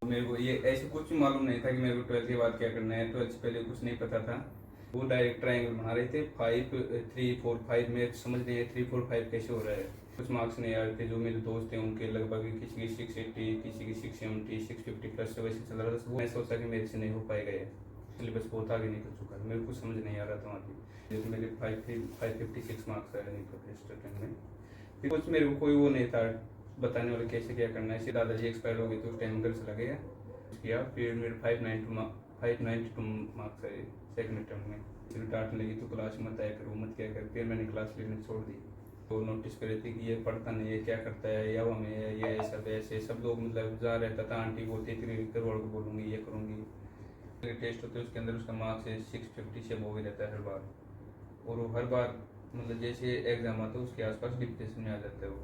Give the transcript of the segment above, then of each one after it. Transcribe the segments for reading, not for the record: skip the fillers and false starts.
मेरे को ये ऐसे कुछ मालूम नहीं था कि मेरे को 12th के बाद क्या करना है। 12th से पहले कुछ नहीं पता था। वो डायरेक्ट ट्रायंगल बना रहे थे, 5 3 4 5 में समझ नहीं है 3 4 5 कैसे हो रहा है। कुछ मार्क्स नहीं आ रहे थे। जो मेरे दोस्त थे उनके लगभग किसी की 680, किसी की 670, 650 प्लस से वैसे चल रहा था। वो मैं सोचा कि मेरे से नहीं हो पाएगा ये, सिलेबस बहुत आगे निकल चुका है। मेरे को कुछ समझ नहीं आ रहा था वहाँ की। जैसे मेरे 556 मार्क्स आए नहीं फर्स्ट अटेम्प्ट में। फिर कुछ मेरे को कोई वो नहीं था बताने वाले कैसे क्या करना है। इससे दादाजी एक्सपायर हो गए तो उस टाइम घर चला गया किया। फिर मेरे 592 मार्क्स आए सेकंड अटेम्प्ट में। फिर डांटने लगी तो क्लास मत आया कर, वो मत क्या कर। फिर मैंने क्लास लेने छोड़ दी। तो नोटिस कर रही थी कि ये पढ़ता नहीं है, क्या करता है, या हमें ये सब ऐसे सब लोग मतलब जहाँ रहता था आंटी बोलती थी घर वालों को बोलूँगी ये करूँगी। टेस्ट होते हैं उसके अंदर उसका मार्क्स 650 से अबव ही रहता है हर बार। और वो हर बार मतलब जैसे एग्जाम आता है उसके आसपास डिप्रेशन में आ जाता है वो।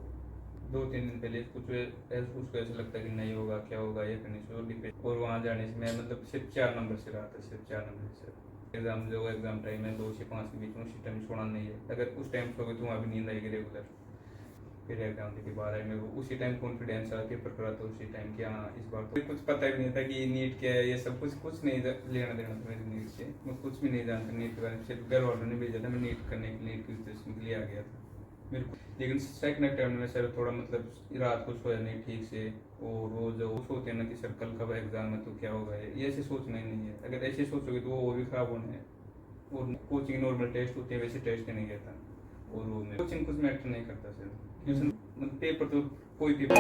2-3 दिन पहले उसको ऐसा लगता है कि नहीं होगा, क्या होगा, ये करने से वो डिप्रेशन। और वहाँ जाने से मैं मतलब सिर्फ 4 नंबर से रहा था, सिर्फ 4 नंबर से। एग्जाम टाइम है 2 से 5 के बीच में, उसी टाइम छोड़ना नहीं है। अगर उस टाइम सो गए तो वहाँ भी नींद आएगी रेगुलर। फिर एग्जाम के बाद आए मेरे को उसी टाइम कॉन्फिडेंस आया पेपर करा था उसी टाइम कि हाँ इस बार तो कुछ पता भी नहीं था कि नीट क्या है, ये सब कुछ नहीं लेना देना था मेरे नीट से। मैं कुछ भी नहीं जानता नीट के बारे में। सिर्फ घर वालों ने भेजा था मैं नीट करने के लिए, नीट की प्रिपरेशन के लिए आ गया था मेरे को। लेकिन सेकंड अटेम्प्ट में सर थोड़ा मतलब रात को सोया नहीं ठीक से। और वो जो सोचते हैं ना कि सर कल कब एग्जाम है तो क्या होगा, ये ऐसे सोचना ही नहीं है। अगर ऐसे सोचोगे तो वो भी खराब होना है। और कोचिंग नॉर्मल टेस्ट होते हैं वैसे टेस्ट नहीं गया था। और वो कोचिंग कुछ मैटर नहीं करता सर। ट्यूशन पेपर तो कोई paper.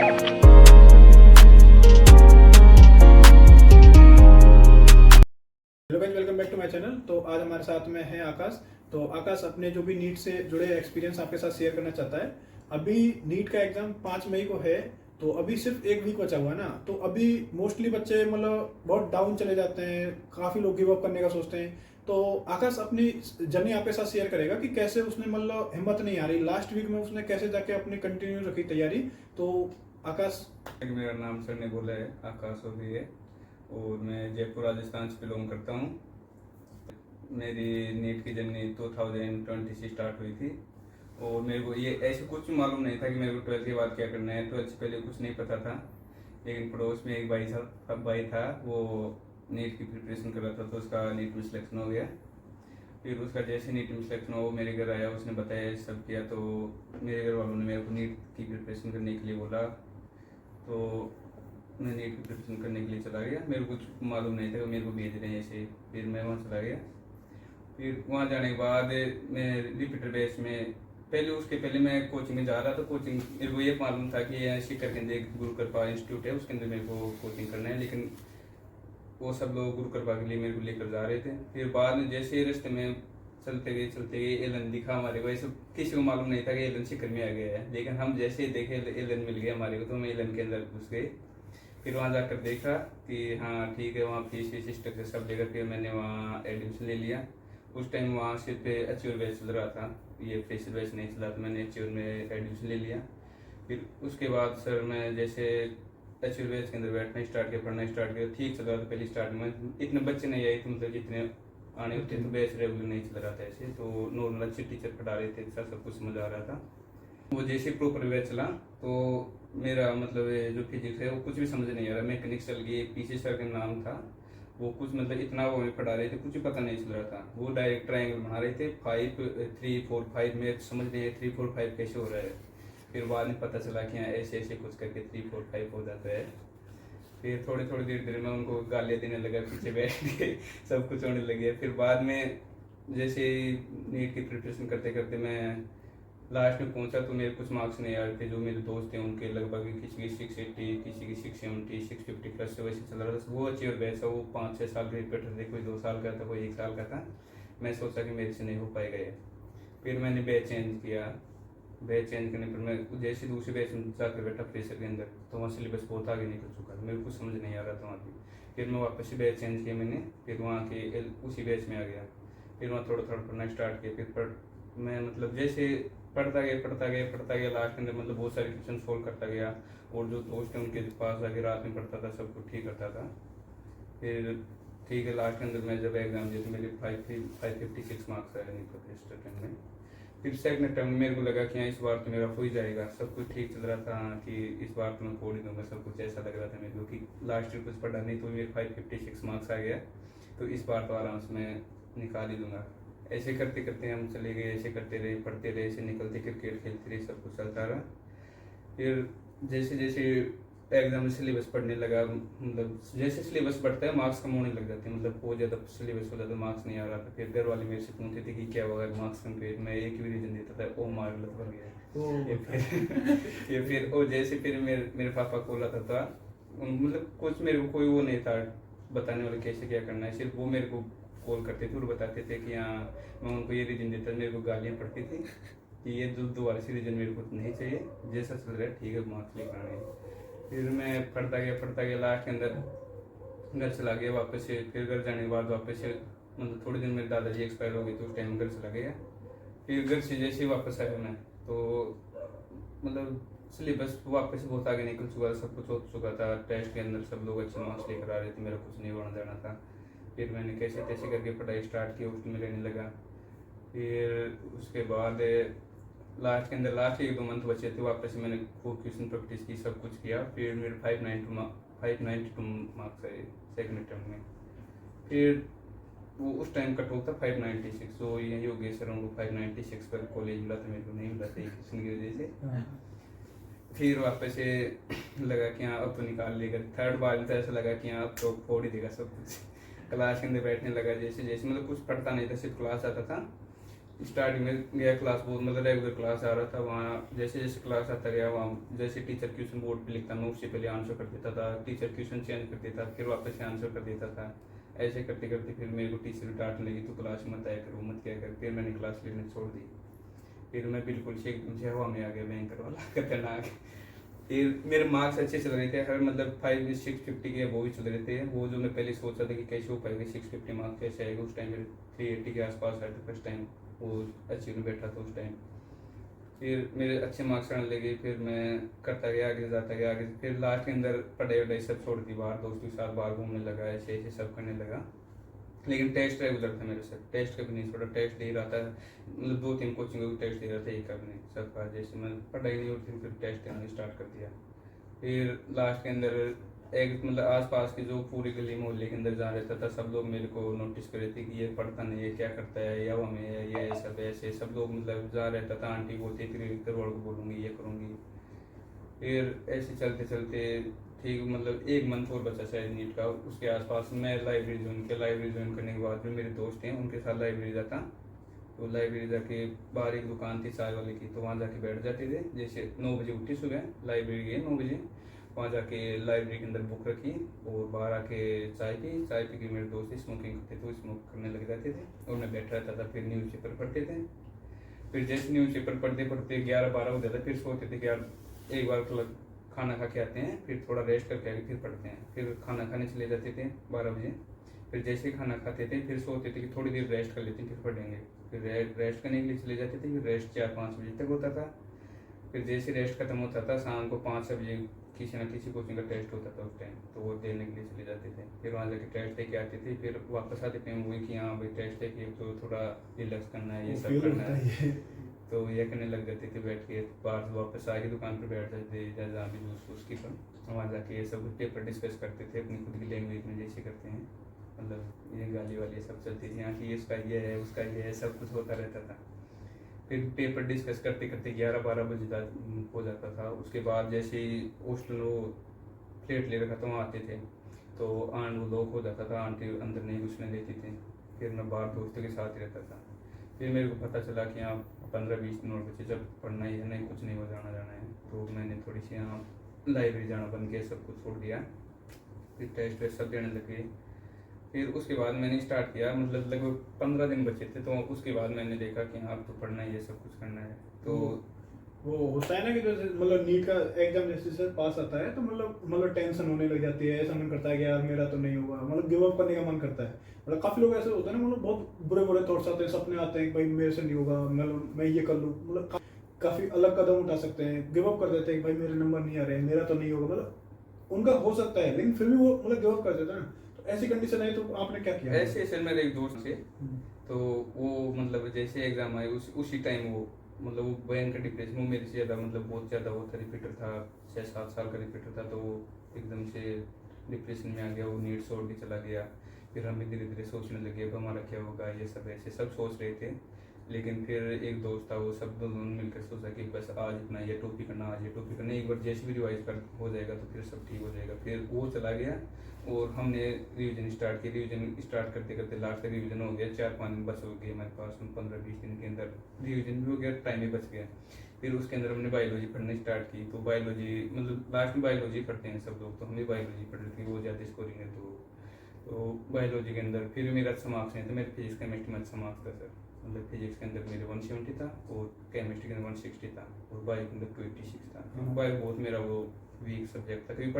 Hello guys, welcome back to my channel. तो आज हमारे साथ में है आकाश। तो आकाश अपने जो भी नीट से जुड़े एक्सपीरियंस आपके साथ शेयर करना चाहता है। अभी नीट का एग्जाम 5 मई को है, तो अभी सिर्फ एक वीक बचा हुआ है ना। तो अभी मोस्टली बच्चे मतलब बहुत डाउन चले जाते हैं, काफी लोग गिव अप करने का सोचते हैं। तो आकाश अपनी जर्नी आपके साथ शेयर करेगा कि कैसे उसने मतलब हिम्मत नहीं आ रही, लास्ट वीक में उसने कैसे जाके अपनी कंटिन्यू रखी तैयारी। तो आकाश। मेरा नाम सर ने बोला है आकाश भी है और मैं जयपुर राजस्थान से बिलोंग करता हूँ। मेरी नीट की जर्नी 2020 से स्टार्ट हुई थी। और मेरे को ये ऐसे कुछ मालूम नहीं था कि मेरे को 12th के बाद क्या करना है। 12th से पहले कुछ नहीं पता था। लेकिन पड़ोस में एक भाई था वो नीट की प्रिपरेशन कर रहा था तो उसका नीट में सिलेक्शन हो गया। फिर उसका जैसे नीट में सिलेक्शन हुआ वो मेरे घर आया, उसने बताया सब किया। तो मेरे घर वालों ने मेरे को नीट की प्रिपरेशन करने के लिए बोला। तो मैं नीट की प्रिपरेशन करने के लिए चला गया। मेरे को कुछ मालूम नहीं था कि मेरे को भेज रहे हैं ऐसे। फिर मैं वहाँ चला गया। फिर वहाँ जाने के बाद मैं रिपीटर बेस में पहले उसके पहले मैं कोचिंग में जा रहा था। कोचिंग मेरे को ये मालूम था कि ये शिखर के अंदर एक गुरु कृपा इंस्टीट्यूट है, उसके अंदर मेरे को कोचिंग करना है। लेकिन वो सब लोग गुरु कृपा के लिए मेरे को लेकर जा रहे थे। फिर बाद में जैसे रास्ते में चलते गए एलन दिखा हमारे को। ऐसे किसी को मालूम नहीं था कि एलन शिखर में आ गया है। लेकिन हम जैसे ही देखे एलन मिल गया हमारे को तो हम एलन के अंदर घुस गए। फिर वहाँ जाकर देखा कि हाँ ठीक है, वहाँ फीस वीस स्ट्रक्चर सब लेकर फिर मैंने वहाँ एडमिशन ले लिया। उस टाइम वहाँ सिर्फ अच्योर बैच चल रहा था, ये फ्रेशर बैच नहीं चला। तो मैंने अच्योर में एडमिशन ले लिया। फिर उसके बाद सर मैं जैसे अच्योर बैच के अंदर बैठना स्टार्ट किया, पढ़ना स्टार्ट किया, ठीक चल रहा था। पहले स्टार्ट में इतने बच्चे नहीं आए थे, मतलब जितने आने होते तो बैच रेगुलर नहीं चल रहा था ऐसे। तो नॉर्मल अच्छे टीचर पढ़ा रहे थे, सब कुछ समझ आ रहा था। वो जैसे प्रॉपर बैच चला तो मेरा मतलब जो फिजिक्स है वो कुछ भी समझ नहीं आ रहा। मैकेनिक्स चल गई, पीछे सर का नाम था, वो कुछ मतलब इतना वो हमें पढ़ा रहे थे कुछ पता नहीं चल रहा था। वो डायरेक्ट ट्रायंगल बना रहे थे, 5 3 4 5 में समझ नहीं है 3 4 5 कैसे हो रहा है। फिर बाद में पता चला कि हाँ ऐसे ऐसे कुछ करके 3 4 5 हो जाता है। फिर थोड़ी थोड़ी धीरे धीरे मैं उनको गालियाँ देने लगा, पीछे बैठ के सब कुछ होने लगे। फिर बाद में जैसे नीट की प्रिपरेशन करते करते मैं लास्ट में पहुंचा तो मेरे कुछ मार्क्स नहीं आ रहे थे। जो मेरे दोस्त थे उनके लगभग किसी की 680, किसी की 670, 650 प्लस से वैसे चल रहा था। वो अच्छी और वैसा वो 5-6 साल के रिपीटर थे, कोई 2 साल का था, कोई 1 साल का था। मैं सोचा कि मेरे से नहीं हो पाएगा ये। फिर मैंने बैच चेंज किया। बैच चेंज करने पर मैं जैसे दूसरे बैच में जाकर बैठा फ्रेशर के अंदर तो वहाँ सिलेबस बहुत आगे निकल चुका था। मेरे को कुछ समझ नहीं आ रहा था वहाँ की। फिर मैं वापस से बैच चेंज किया मैंने, फिर वहाँ के उसी बैच में आ गया। फिर वहाँ थोड़ा थोड़ा पढ़ना स्टार्ट किया। फिर मैं मतलब जैसे पढ़ता गया लास्ट के अंदर मतलब बहुत सारे क्वेश्चन सोल्व करता गया। और जो दोस्त हैं उनके पास जाके रात में पढ़ता था, सब कुछ ठीक करता था। फिर ठीक है, लास्ट के अंदर मैं जब एग्जाम दिया तो मेरे 556 मार्क्स आए नहीं फर्स्ट अटेम्प्ट में। फिर सेकंड अटेम्प्ट मेरे को लगा कि हाँ इस बार तो मेरा हो ही जाएगा, सब कुछ ठीक चल रहा था कि इस बार तो मैं फोड़ ही दूंगा, सब कुछ ऐसा लग रहा था मेरे को कि लास्ट ईयर कुछ पढ़ा नहीं तो मेरे 556 मार्क्स आ गया, तो इस बार तो आराम से मैं निकाल ही दूंगा। ऐसे करते करते हम चले गए, ऐसे करते रहे, पढ़ते रहे, ऐसे निकलते, क्रिकेट खेलते रहे, सब कुछ चलता रहा। फिर जैसे जैसे एग्जाम में सिलेबस पढ़ने लगा, मतलब जैसे सिलेबस बढ़ता है मार्क्स कम होने लग जाते हैं, मतलब बहुत ज़्यादा सिलेबस हो जाता, मार्क्स नहीं आ रहा था। फिर घर वाले मेरे से पूछते थे कि क्या होगा मार्क्स कम पे, मैं एक ही रीजन देता था, ओ मार गलत बन गया। ये फिर ओ जैसे फिर मेरे पापा को लगा था, मतलब कुछ मेरे को कोई वो नहीं था बताने वाले कैसे क्या करना है, सिर्फ वो मेरे को कॉल करते थे और बताते थे कि हाँ, मैं उनको ये रीजन देता, मेरे को गालियाँ पड़ती थी कि ये दोबारा से रीजन मेरे को नहीं चाहिए, जैसा चल रहा है ठीक है, मार्क्स लेकर आने। फिर मैं पढ़ता गया, लास्ट के अंदर घर चला गया वापस से। फिर घर जाने के बाद वापस से मतलब थोड़े दिन मेरे दादाजी एक्सपायर हो गए, तो उस टाइम घर चला गया। फिर घर से जैसे ही वापस आया मैं, तो मतलब सिलेबस वापस बहुत आगे निकल चुका था, सब कुछ हो चुका था, टेस्ट के अंदर सब लोग अच्छे मार्क्स लेकर आ रहे थे, मेरा कुछ नहीं होना जाना था। फिर मैंने कैसे तैसे करके पढ़ाई स्टार्ट की, हॉस्टल में रहने लगा। फिर उसके बाद लास्ट के अंदर लास्ट 1-2 मंथ बचे थे, वापस मैंने खूब ट्यूशन प्रैक्टिस की, सब कुछ किया। फिर मेरे 592 मार्क्स आए सेकंड अटेम्प्ट में। फिर वो उस टाइम कट ऑफ था 596, तो यही हो गया सर उनको 596 पर कॉलेज मिला था, मेरे को नहीं मिला था ट्यूशन की वजह से। फिर वापस से लगा कि हाँ अब तो निकाल लेगा, थर्ड बार में तो ऐसा लगा कि हाँ अब तो फोड़ ही देगा सब कुछ। क्लास के अंदर बैठने लगा, जैसे जैसे मतलब कुछ पढ़ता नहीं था, सिर्फ क्लास आता था। स्टार्टिंग में गया क्लास, बहुत मतलब रेगुलर क्लास आ रहा था, वहाँ जैसे जैसे क्लास आता गया, वहाँ जैसे टीचर क्वेश्चन बोर्ड पे लिखता, नोट से पहले आंसर कर देता था, टीचर क्वेश्चन चेंज कर देता, फिर वापस से आंसर कर देता था। ऐसे करते करते फिर मेरे को टीचर डांटने लगी, तो क्लास मत आया करो, मत क्या कर। फिर मैंने क्लास लेने छोड़ दी। फिर मैं बिल्कुल से एकदम से हवा में आ गया, भयंकर वाला खतरनाक। फिर मेरे मार्क्स अच्छे चल रहे थे, हर मतलब 650 के वो भी चल रहे थे। वो जो मैं पहले सोचा था कि कैसे हो पाएगा 650 मार्क्स कैसे आएगा, उस टाइम मेरे 380 के आसपास आए थे फर्स्ट टाइम, वो अच्छे में बैठा था उस टाइम। फिर मेरे अच्छे मार्क्स आने लगे, फिर मैं करता गया, आगे जाता गया आगे। फिर लास्ट के अंदर पढ़ाई वढ़ाई सब छोड़ दी, बाहर दोस्तों के साथ बाहर घूमने लगा, ऐसे ऐसे सब करने लगा। लेकिन टेस्ट रेगुलर था मेरे साथ, टेस्ट कभी नहीं छोड़ा, टेस्ट दे रहा था, मतलब 2-3 कोचिंग को टेस्ट दे रहा था, एक कभी नहीं सबका। जैसे मैं पढ़ाई नहीं होती फिर टेस्ट देना स्टार्ट कर दिया। फिर लास्ट के अंदर एक मतलब आसपास के जो पूरी गली मोहल्ले के अंदर जहाँ रहता था, सब लोग मेरे को नोटिस कर रहे थे कि ये पढ़ता नहीं है, क्या करता है, या हमें है, ये सब ऐसे सब लोग मतलब जहाँ रहता था आंटी बोलती थी घर वालों को बोलूँगी, ये करूँगी। फिर ऐसे चलते चलते ठीक मतलब 1 मंथ और बचा शायद नीट का, उसके आसपास मैं लाइब्रेरी ज्वाइन करने के बाद भी मेरे दोस्त हैं उनके साथ लाइब्रेरी जाता। तो लाइब्रेरी जाके बाहर एक दुकान थी चाय वाले की, तो वहाँ जाके बैठ जाते थे। जैसे 9 बजे उठी सुबह, लाइब्रेरी गए 9 बजे, वहाँ जाके लाइब्रेरी के अंदर बुक रखी और बाहर आके चाय पी के मेरे दोस्त स्मोकिंग करते थे, स्मोक करने लग जाते थे और मैं बैठ रहता था। फिर न्यूज़पेपर पढ़ते थे। फिर जैसे न्यूज़पेपर पढ़ते पढ़ते 11-12 हो जाता, फिर सोचते थे कि यार एक बार खाना खा के आते हैं, फिर थोड़ा रेस्ट करके आके फिर पढ़ते हैं। फिर खाना खाने चले जाते थे 12 बजे। फिर जैसे ही खाना खाते थे फिर सोचते थे कि थोड़ी देर रेस्ट कर लेते हैं फिर पढ़ेंगे। फिर रेस्ट करने के लिए चले जाते थे, फिर रेस्ट 4-5 बजे तक होता था। फिर जैसे रेस्ट खत्म होता था शाम को 5-6 बजे किसी न किसी कोचिंग का टेस्ट होता था उस टाइम, तो वो देने के लिए चले जाते थे। फिर वहाँ जाके टेस्ट दे के आते थे, फिर वापस आते थे वही कि हाँ भाई टेस्ट दे के तो थोड़ा रिलैक्स करना है, ये सब करना है, तो ये करने लग जाते थे। बैठ के बाहर से वापस आके दुकान पर बैठ जाते थे, जहाँ भी जूस वूस की पर वहाँ जाके ये सब पेपर डिस्कस करते थे अपनी खुद की लैंग्वेज में जैसे करते हैं, मतलब ये गाली वाली सब चलती थी यहाँ की, इसका ये है उसका ये है, सब कुछ होता रहता था। फिर पेपर डिस्कस करते करते 11-12 बजे हो जाता था। उसके बाद जैसे ही हॉस्टल वो प्लेट ले रखा था वहाँ आते थे, तो आंट वो लॉक हो जाता था, आंटी अंदर नहीं घुसने देती थी। फिर मैं बाहर दोस्तों के साथ ही रहता था। फिर मेरे को पता चला कि यहाँ 15-20 मिनट बचे, जब पढ़ना ही है, नहीं कुछ नहीं हो जाना है, तो मैंने थोड़ी सी यहाँ लाइब्रेरी जाना बंद किया, सब कुछ छोड़ दिया। फिर टेस्ट वेस्ट सब देने लगे। फिर उसके बाद मैंने स्टार्ट किया, मतलब लगभग 15 दिन बचे थे, तो उसके बाद मैंने देखा कि हाँ अब तो पढ़ना ही है, सब कुछ करना है। तो वो होता है ना कि जैसे मतलब नीट का एग्जाम जैसे से पास आता है तो मतलब टेंशन होने लग जाती है, ऐसा मन करता है कि यार मेरा तो नहीं होगा, मतलब गिव अप करने का मन करता है। मतलब काफी लोग ऐसे होते हैं ना, मतलब बहुत बुरे बुरे थॉट्स आते हैं, सपने आते हैं कि भाई मेरे से नहीं होगा, मतलब मैं ये कर लूँ, मतलब काफी अलग कदम उठा सकते हैं, गिव अप कर देते हैं कि भाई मेरे नंबर नहीं आ रहे, मेरा तो नहीं होगा, मतलब उनका हो सकता है, लेकिन फिर भी वो मतलब गिव अप कर देता है ना। तो ऐसी कंडीशन है तो आपने क्या किया? ऐसे सर मेरे एक दोस्त थे, तो वो मतलब जैसे एग्जाम आए उसी टाइम वो मतलब वो भयंकर डिप्रेशन, वो मेरे से ज़्यादा मतलब बहुत ज़्यादा वो था, रिपीटर था, 6-7 साल का रिपीटर था, तो वो एकदम से डिप्रेशन में आ गया, वो नीट छोड़ के चला गया। फिर हम भी धीरे धीरे सोचने लगे अब हमारा क्या होगा, ये सब ऐसे सब सोच रहे थे। लेकिन फिर एक दोस्त था, वो सब दोनों मिलकर सोचा कि बस आज इतना ये टॉपिक करना, आज ये टॉपिक करना, एक बार जैसे भी रिवाइज कर हो जाएगा तो फिर सब ठीक हो जाएगा। फिर वो चला गया और हमने रिवीजन स्टार्ट किया। रिवीजन स्टार्ट करते करते लास्ट तक रिवीजन हो गया, 4-5 दिन बस हो गए हमारे पास, 15-20 दिन के अंदर रिवीजन भी हो गया, टाइम भी बच गया। फिर उसके अंदर हमने बायोलॉजी पढ़नी स्टार्ट की, तो बायोलॉजी मतलब लास्ट में बायोलॉजी पढ़ते हैं सब लोग, तो हम भी बायोलॉजी पढ़ रहे थे, वो ज़्यादा स्कोरिंग है तो बायोलॉजी के अंदर फिर मेरा अच्छा मार्क्स नहीं था, मेरे फिजिक्स केमिस्ट्री में अच्छा मार्क्स था सर, मतलब फिजिक्स के अंदर मेरे 170 था और केमिस्ट्री के अंदर 160 था और बायो के अंदर 286 था। बायो बहुत मेरा वो वीक सब्जेक्ट था, क्योंकि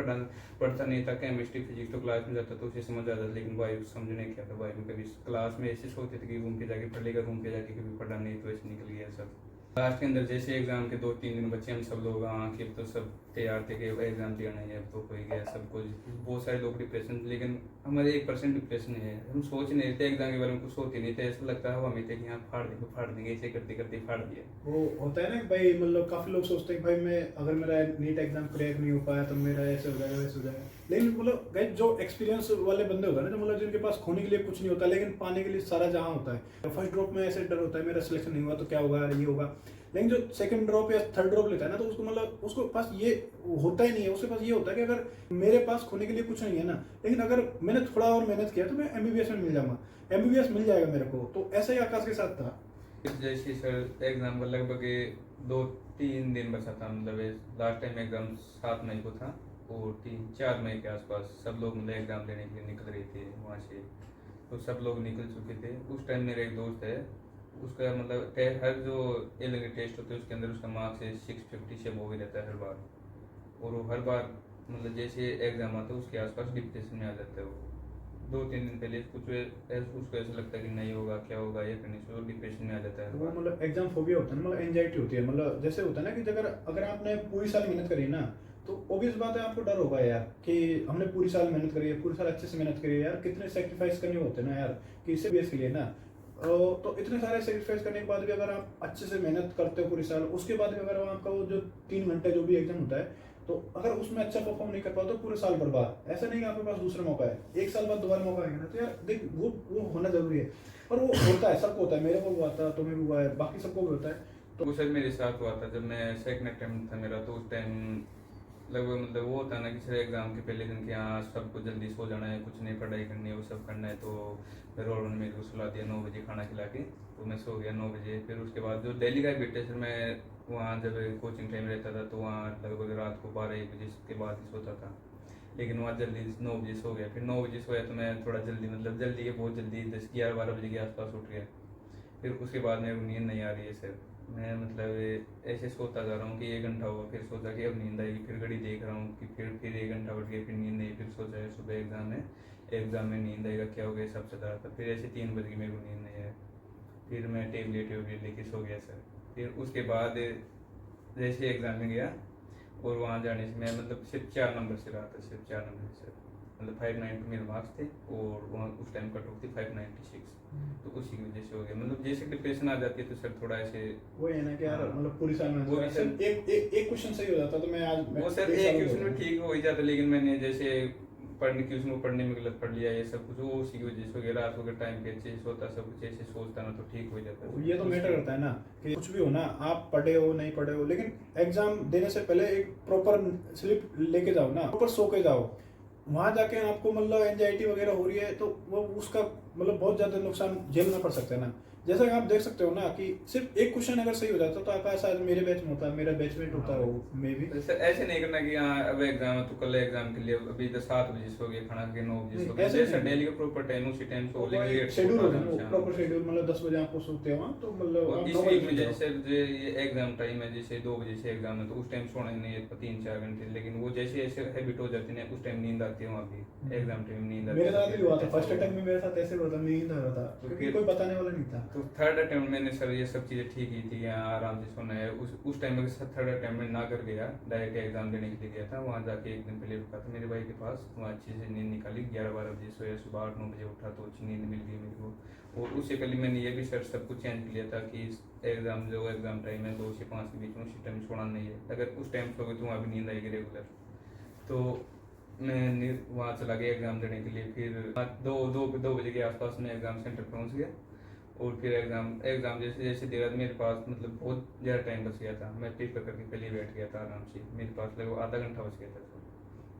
पढ़ता नहीं था। केमिस्ट्री फिजिक्स तो क्लास में जाता तो उसे समझ आता था, लेकिन बायो समझने क्या था। बायो में कभी क्लास में ऐसे सोचते थे कि रूम पे जाके पढ़ लेगा, रूम पे जाके कभी पढ़ा नहीं तो ऐसे निकल गया सब। लास्ट के अंदर जैसे एग्जाम के 2-3 दिन बच्चे हम सब लोग आके तो सब तैयार थे कि एग्जाम देना है, अब तो हो ही गया सब कुछ। बहुत सारे लोग डिप्रेशन, लेकिन हमारे 1% डिप्रेशन है, हम सोच नहीं रहे थे एग्जाम के बारे में, कुछ सोचते नहीं थे, ऐसा लगता है हमें थे कि यहाँ फाड़ देंगे, ऐसे करते करते फाड़ दिया। वो होता है ना कि भाई मतलब काफी लोग सोचते हैं कि भाई मैं अगर मेरा नीट एग्जाम क्रैक नहीं हो पाया तो मेरा ऐसे हो जाएगा वैसे हो जाएगा। लेकिन मतलब गाइस जो एक्सपीरियंस वाले बंदे होता है ना, तो मतलब जिनके पास खोने के लिए कुछ नहीं होता लेकिन पाने के लिए सारा जहां होता है। फर्स्ट ड्रॉप में ऐसे डर होता है मेरा सिलेक्शन नहीं हुआ तो क्या होगा, ये होगा। लेकिन जो सेकंड ड्रॉप या थर्ड ड्रॉप लेता है ना, तो उसको मतलब उसको पास ये होता ही नहीं है, उसके पास ये होता है कि अगर मेरे पास खोने के लिए कुछ नहीं है ना, लेकिन अगर मैंने थोड़ा और मेहनत किया तो मैं एमबीबीएस में मिल जाऊंगा, एमबीबीएस मिल जाएगा मेरे को। तो ऐसा ही आकाश के साथ था। जैसे सर एग्जाम का लगभग 2-3 दिन बचा था, मतलब लास्ट टाइम एग्जाम 7 मई को था और 3-4 मई के आसपास सब लोग मतलब एग्जाम देने के लिए निकल रहे थे वहाँ से, तो सब लोग निकल चुके थे। उस टाइम मेरा एक दोस्त है, उसका मतलब हर जो एलिंग टेस्ट होते हैं उसके अंदर उसका मार्क्स 650 से वो भी रहता है हर बार, और वो हर बार मतलब जैसे एग्जाम आता है उसके आसपास डिप्रेशन में आ जाता है। वो 2-3 दिन पहले उसको ऐसा लगता है कि नहीं होगा, क्या होगा, ये करने से वो डिप्रेशन में आ जाता है। वो मतलब एग्जाम फोबिया होता है ना, मतलब एंजाइटी होती है। मतलब जैसे होता है ना कि अगर आपने पूरी साल मेहनत करी ना, तो ऑब्वियस बात है आपको डर होगा यार कि हमने पूरी साल मेहनत करी है, पूरी साल अच्छे से मेहनत करी है यार, कितने सेक्रीफाइस करने होते हैं ना यार कि इसे बेस के लिए ना। तो इतने सारे सेक्रीफाइस करने के बाद भी अगर आप अच्छे से मेहनत करते हो पूरी साल, उसके बाद भी अगर आपका वो जो 3 घंटे जो भी एग्जाम होता है, तो अगर उसमें अच्छा परफॉर्म नहीं कर पाओ तो पूरे साल बर्बाद। ऐसा नहीं कि आपके पास दूसरा मौका है, 1 साल बाद दोबारा मौका आएगा ना, तो यार देख वो होना जरूरी है। और वो होता है, सबको होता है, मेरे को भी हुआ था, तुम्हें भी हुआ है, बाकी सबको भी होता है। तो वो सर मेरे साथ हुआ था जब मैं सेकंड अटेम्प्ट था मेरा, तो उस टाइम लगभग मतलब वो होता है ना कि सर एग्जाम के पहले दिन के यहाँ सबको जल्दी सो जाना है, कुछ नहीं पढ़ाई करनी है, वो सब करना है। तो फिर रोड ने मेरे को सुला दिया 9 बजे खाना खिला के, तो मैं सो गया 9 बजे। फिर उसके बाद जो डेली का हैबिट है सर, मैं वहाँ जब कोचिंग टाइम रहता था तो वहाँ लगभग रात को 12-1 बजे के बाद ही सोता था, लेकिन वहाँ जल्दी 9 बजे सो गया। फिर 9 बजे सोया तो मैं थोड़ा जल्दी मतलब जल्दी के बहुत जल्दी 10-11-12 बजे के आसपास उठ गया। फिर उसके बाद मेरे को नींद नहीं आ रही है सर, मैं मतलब ऐसे सोता जा रहा हूँ कि 1 घंटा हुआ, फिर सोचा कि अब नींद आएगी, फिर घड़ी देख रहा हूँ कि फिर 1 घंटा उठ गया, फिर नींद नहीं, फिर सोचा है सुबह एग्जाम में नींद आएगा, क्या हो गया, सब चल रहा था। फिर ऐसे 3 बज गए, मेरे को नींद नहीं आया, फिर मैं टेबलेट लेके सो गया सर। फिर उसके बाद जैसे एग्जाम में गया और वहाँ जाने से मैं मतलब सिर्फ 4 नंबर से रहा था, सिर्फ 4 नंबर से, मतलब 592 मेरे मार्क्स थे और वहाँ उस टाइम कट ऑफ थी 596, तो उसी की वजह से हो गया। मतलब जैसे डिप्रेशन आ जाती है तो सर थोड़ा ऐसे वो है ना कि यार मतलब पूरी साल में वो भी सर एक क्वेश्चन सही हो जाता तो मैं आज वो सर एक क्वेश्चन में ठीक हो ही जाता, लेकिन मैंने जैसे क्वेश्चन को पढ़ने में गलत पढ़ लिया, ये सब कुछ वो उसी की वजह से हो गया। रात को टाइम पे अच्छे से सोता, सब कुछ ऐसे सोचता ना तो ठीक हो जाता। ये तो मैटर करता है ना कि कुछ भी हो ना, आप पढ़े हो नहीं पढ़े हो, लेकिन एग्जाम देने से पहले एक प्रॉपर स्लिप लेके जाओ ना, प्रॉपर सो के जाओ। वहां जाके आपको मतलब एंजाइटी वगैरह हो रही है तो वो उसका मतलब बहुत ज्यादा नुकसान झेलना पड़ सकता है ना। जैसा कि आप देख सकते हो ना कि सिर्फ एक क्वेश्चन अगर सही हो जाता तो आकाश शायद मेरे बैच में होता, मेरा बैचमेट होता हो मे भी। सर ऐसे नहीं करना कि हाँ अब एग्जाम है तो कल एग्जाम के लिए अभी 7 बजे सो गए, खाना के 9 बजे सो गए, जैसे डेली का प्रॉपर टाइम उसी टाइम सो लेंगे, शेड्यूल होता है ना, प्रॉपर शेड्यूल, मतलब 10 बजे आपको सोते हो तो मतलब इस वीक में जैसे ये एग्जाम टाइम है, जैसे 2 बजे से एग्जाम है तो उस टाइम सोना नहीं है 3-4 घंटे, लेकिन वो जैसे ऐसे हैबिट हो जाती है उस टाइम नींद आती है, वहाँ भी एग्जाम टाइम नींद आती है। मेरे साथ भी हुआ था, फर्स्ट अटेम्प्ट में मेरे साथ ऐसे हुआ था, नींद आ रहा था क्योंकि कोई बताने वाला नहीं था। तो थर्ड अटेम्प्ट मैंने सर ये सब चीज़ें ठीक की थी, यहाँ आराम से सोना है। उस टाइम में थर्ड अटेम्प्ट में ना कर गया, डायरेक्ट एग्जाम देने के लिए गया था। वहाँ जाके एक दिन पहले रुका था मेरे भाई के पास, वहाँ अच्छे से नींद निकाली, 11-12 बजे सोया, सुबह 8-9 बजे उठा तो अच्छी नींद मिल गई मेरे को। और उससे पहले मैंने ये भी सर सब कुछ चेंज कर लिया था कि एग्जाम जो एग्जाम टाइम है 2 से 5 के बीच में, उसी टाइम छोड़ना नहीं है। अगर उस टाइम सोगे तो वहाँ भी नींद आएगी रेगुलर। तो मैं वहाँ चला गया एग्ज़ाम देने के लिए। फिर 2 बजे के आसपास में एग्ज़ाम सेंटर पहुँच गया। और फिर एग्ज़ाम जैसे जैसे दे रहा था, मेरे पास मतलब बहुत ज़्यादा टाइम बच गया था। मैं पेपर करके पहले बैठ गया था आराम से, मेरे पास लगभग आधा घंटा बच गया था।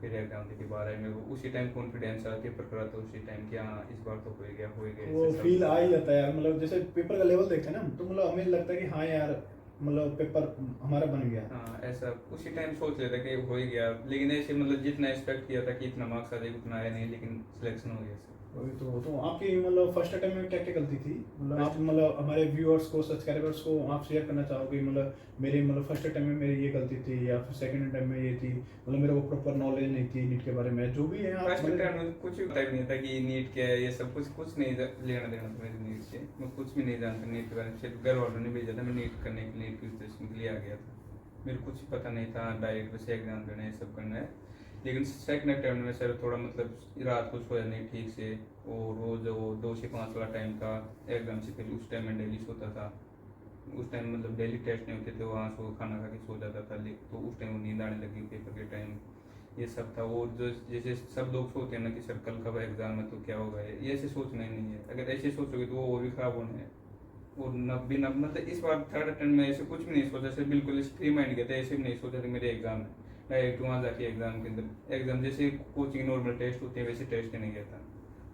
फिर एग्ज़ाम दे के बाहर आए, मेरे को उसी टाइम कॉन्फिडेंस आया, पेपर करा तो उसी टाइम कि हाँ इस बार तो हो गया वो फील आ ही जाता है यार। मतलब जैसे पेपर का लेवल देखते हैं ना, तो मतलब हमें लगता है कि हाँ यार मतलब पेपर हमारा बन गया। हाँ ऐसा उसी टाइम सोच लेता कि हो ही गया। लेकिन ऐसे मतलब जितना एक्सपेक्ट किया था कि इतना मार्क्स आ जाएगा उतना आया नहीं, लेकिन सिलेक्शन हो गया। वही तो आपकी मतलब फर्स्ट अटेम्प्ट में क्या क्या गलती थी? मतलब आप मतलब हमारे व्यूअर्स को, सब्सक्राइबर्स को आप शेयर करना चाहोगे मतलब मेरे मतलब फर्स्ट अटेम्प्ट में मेरी ये गलती थी, या फिर सेकंड अटेम्प्ट में ये थी, मतलब मेरे को प्रॉपर नॉलेज नहीं थी नीट के बारे में, जो भी है आप फर्स्ट अटेम्प्ट में कुछ भी पता भी नहीं था कि नीट क्या है, ये सब कुछ नहीं लेना देना था मेरे नीट से। मैं कुछ भी नहीं जानता नीट के बारे में, सिर्फ घर वालों ने भेजा था, मैं नीट करने के लिए प्रिपरेशन के लिए आ गया था। मेरे को कुछ पता नहीं था, डायरेक्ट वैसे एग्जाम देना है, सब करना है। लेकिन सेकंड अटेम्प्ट में सर थोड़ा मतलब रात को सोया नहीं ठीक से, और वो जो 2 से 5 वाला टाइम था एग्जाम से पहले, उस टाइम में डेली सोता था। उस टाइम मतलब डेली टेस्ट नहीं होते थे, वहाँ सो खाना खा के सो जाता था, तो उस टाइम नींद आने लगी पेपर के टाइम, ये सब था। वो जो जैसे सब लोग सोचते हैं ना कि सर कल कब एग्जाम है तो क्या होगा, ये ऐसे सोचना ही नहीं है। अगर ऐसे सोचोगे तो वो भी खराब होना है। और बिना मतलब इस बार थर्ड अटेम्प्ट में ऐसे कुछ भी नहीं सोचा, सिर्फ बिल्कुल फ्री माइंड गया था, ऐसे भी नहीं सोचा था मेरे एग्जाम है, डायरेक्ट वहाँ जाके एग्जाम के अंदर एग्जाम जैसे कोचिंग नॉर्मल टेस्ट होते हैं वैसे टेस्ट देने गया था,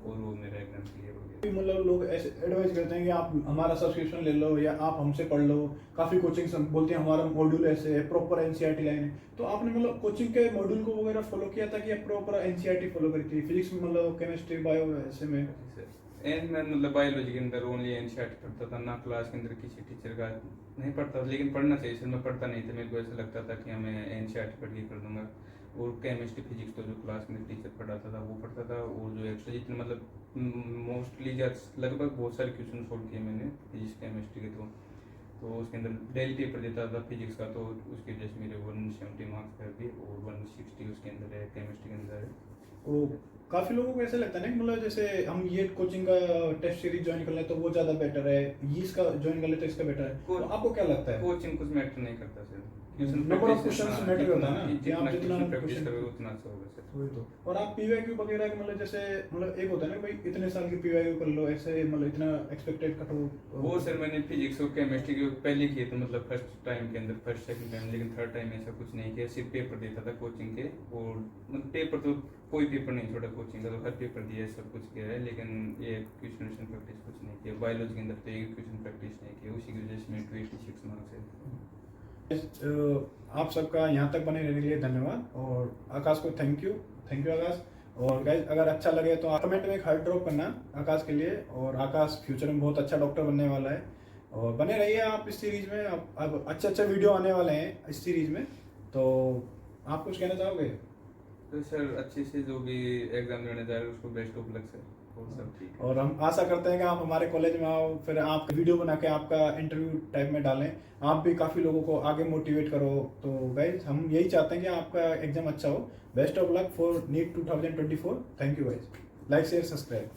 और वो मेरा एग्जाम क्लियर हो गया। मतलब लोग ऐसे एडवाइस करते हैं कि आप हमारा सब्सक्रिप्शन ले लो या आप हमसे पढ़ लो, काफी कोचिंग बोलते हैं हमारा मॉड्यूल ऐसे है, प्रॉपर एनसीईआरटी लाइन है। तो आपने मतलब कोचिंग के मॉड्यूल को वगैरह फॉलो किया था कि प्रॉपर एनसीईआरटी फॉलो करी थी? फिजिक्स में मतलब केमिस्ट्री बायो ऐसे में मैं मतलब बायोलॉजी के अंदर ओनली एनसीईआरटी पढ़ता था, ना क्लास के अंदर किसी टीचर का नहीं पढ़ता था। लेकिन पढ़ना चाहिए सर, मैं पढ़ता नहीं था, मेरे को ऐसा लगता था कि मैं एनसीईआरटी पढ़ के कर दूंगा। और केमिस्ट्री फिजिक्स तो जो क्लास में टीचर पढ़ाता था वो पढ़ता था, और जो एक्स्ट्रा जितने मतलब मोस्टली लगभग बहुत सारे क्वेश्चन सोल्व किए मैंने फिजिक्स केमिस्ट्री के। तो उसके अंदर डेली पेपर देता था फिजिक्स का, तो उसकी वजह से मेरे 170 मार्क्स कर दिए, और 160 उसके अंदर है केमिस्ट्री के अंदर है। वो काफी लोगों को ऐसा लगता है ना कि मतलब जैसे हम ये कोचिंग का टेस्ट सीरीज ज्वाइन कर ले तो वो ज्यादा बेटर है, ये इसका ज्वाइन कर ले तो इसका बेटर है। तो आपको क्या लगता है? कोचिंग कुछ मैटर नहीं करता sir, number of questions matter करता है ना, कि आप जितना प्रैक्टिस करोगे उतना अच्छा होगा सर। वही तो। और आप पीवाईक्यू वगैरह के मतलब जैसे मतलब एक होता है ना भाई इतने साल की पीवाईक्यू कर लो, ऐसे मतलब इतना एक्सपेक्टेड कट हो। वो सर मैंने फिजिक्स और केमिस्ट्री के पहले किए थे, मतलब फर्स्ट टाइम के अंदर, फर्स्ट सेकंड टाइम, लेकिन थर्ड टाइम ऐसा कुछ नहीं किया, सिर्फ पेपर देता था कोचिंग के। और मतलब पेपर तो कोई पेपर नहीं छोड़ा कोचिंग का, तो हर पेपर दिया है, सब कुछ किया है, लेकिन ये क्वेश्चन प्रैक्टिस कुछ नहीं किया। बायोलॉजी के अंदर तो एक क्वेश्चन प्रैक्टिस नहीं किया, उसी की वजह से मेरे 86 मार्क्स है। आप सबका यहाँ तक बने रहने के लिए धन्यवाद, और आकाश को थैंक यू आकाश। और गाइस अगर अच्छा लगे तो आप कमेंट में एक हार्ट ड्रॉप करना आकाश के लिए, और आकाश फ्यूचर में बहुत अच्छा डॉक्टर बनने वाला है। और बने रहिए आप इस सीरीज में, अब अच्छे वीडियो आने वाले हैं इस सीरीज में। तो आप कुछ कहना चाहोगे? तो सर अच्छे से जो भी एग्जाम देने जा रहे हैं उसको बेस्ट ऑफ लक सर, और सब ठीक है। और हम आशा करते हैं कि आप हमारे कॉलेज में आओ, फिर आप वीडियो बना के आपका इंटरव्यू टाइप में डालें, आप भी काफ़ी लोगों को आगे मोटिवेट करो। तो गाइज हम यही चाहते हैं कि आपका एग्जाम अच्छा हो। Best of luck for NEET 2024। Thank you guys, like share subscribe.